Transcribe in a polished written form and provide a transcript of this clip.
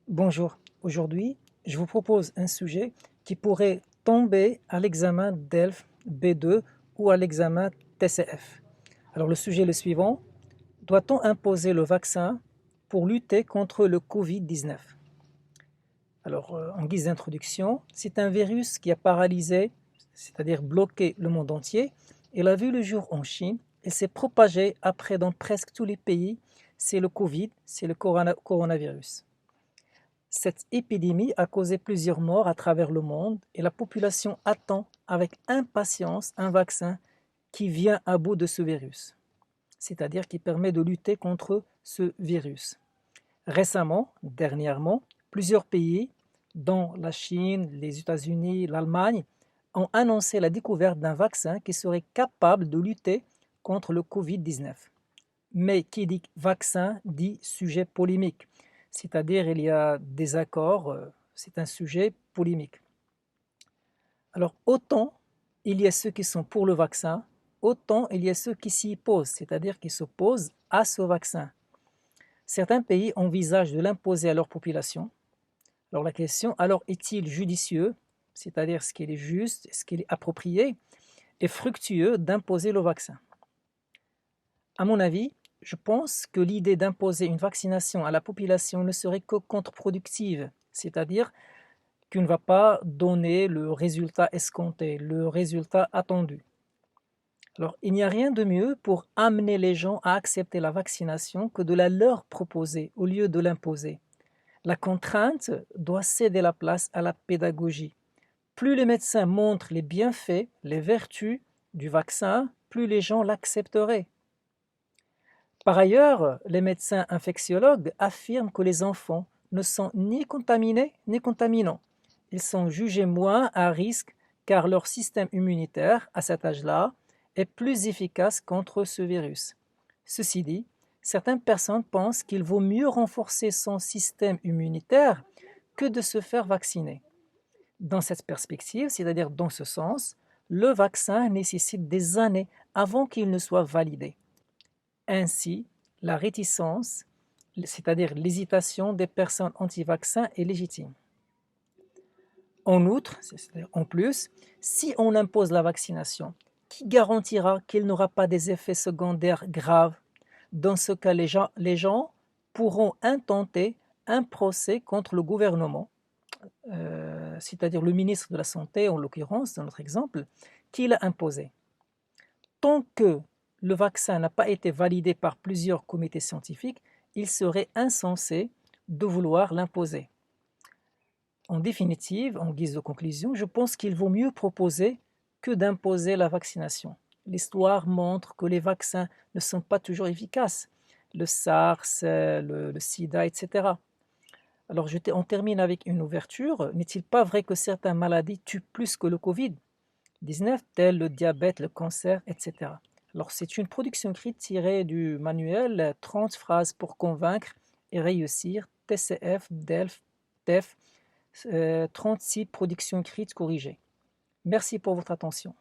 Bonjour, aujourd'hui je vous propose un sujet qui pourrait tomber à l'examen DELF B2 ou à l'examen TCF. Alors le sujet est le suivant: doit-on imposer le vaccin pour lutter contre le Covid-19? Alors en guise d'introduction, c'est un virus qui a paralysé, c'est-à-dire bloqué le monde entier. Il a vu le jour en Chine et s'est propagé après dans presque tous les pays. C'est le Covid, c'est le coronavirus. Cette épidémie a causé plusieurs morts à travers le monde et la population attend avec impatience un vaccin qui vient à bout de ce virus, c'est-à-dire qui permet de lutter contre ce virus. Récemment, dernièrement, plusieurs pays, dont la Chine, les États-Unis, l'Allemagne, ont annoncé la découverte d'un vaccin qui serait capable de lutter contre le Covid-19. Mais qui dit vaccin dit sujet polémique, c'est-à-dire il y a des accords, c'est un sujet polémique. Alors autant il y a ceux qui sont pour le vaccin, autant il y a ceux qui s'y opposent, c'est-à-dire qui s'opposent à ce vaccin. Certains pays envisagent de l'imposer à leur population. Alors la question, alors est-il judicieux, c'est-à-dire ce qu'il est juste, ce qu'il est approprié et fructueux d'imposer le vaccin? À mon avis, je pense que l'idée d'imposer une vaccination à la population ne serait que contre-productive, c'est-à-dire qu'elle ne va pas donner le résultat escompté, le résultat attendu. Alors, il n'y a rien de mieux pour amener les gens à accepter la vaccination que de la leur proposer au lieu de l'imposer. La contrainte doit céder la place à la pédagogie. Plus les médecins montrent les bienfaits, les vertus du vaccin, plus les gens l'accepteraient. Par ailleurs, les médecins infectiologues affirment que les enfants ne sont ni contaminés ni contaminants. Ils sont jugés moins à risque car leur système immunitaire, à cet âge-là, est plus efficace contre ce virus. Ceci dit, certaines personnes pensent qu'il vaut mieux renforcer son système immunitaire que de se faire vacciner. Dans cette perspective, c'est-à-dire dans ce sens, le vaccin nécessite des années avant qu'il ne soit validé. Ainsi, la réticence, c'est-à-dire l'hésitation des personnes anti-vaccins, est légitime. En outre, c'est-à-dire en plus, si on impose la vaccination, qui garantira qu'il n'aura pas des effets secondaires graves? Dans ce cas, les gens pourront intenter un procès contre le gouvernement, c'est-à-dire le ministre de la Santé, en l'occurrence, dans notre exemple, qui l'a imposé. Tant que le vaccin n'a pas été validé par plusieurs comités scientifiques, il serait insensé de vouloir l'imposer. En définitive, en guise de conclusion, je pense qu'il vaut mieux proposer que d'imposer la vaccination. L'histoire montre que les vaccins ne sont pas toujours efficaces. Le SARS, le SIDA, etc. Alors on termine avec une ouverture. N'est-il pas vrai que certaines maladies tuent plus que le Covid-19, telles le diabète, le cancer, etc. Alors, c'est une production écrite tirée du manuel 30 phrases pour convaincre et réussir, TCF, DELF, TEF, 36 productions écrites corrigées. Merci pour votre attention.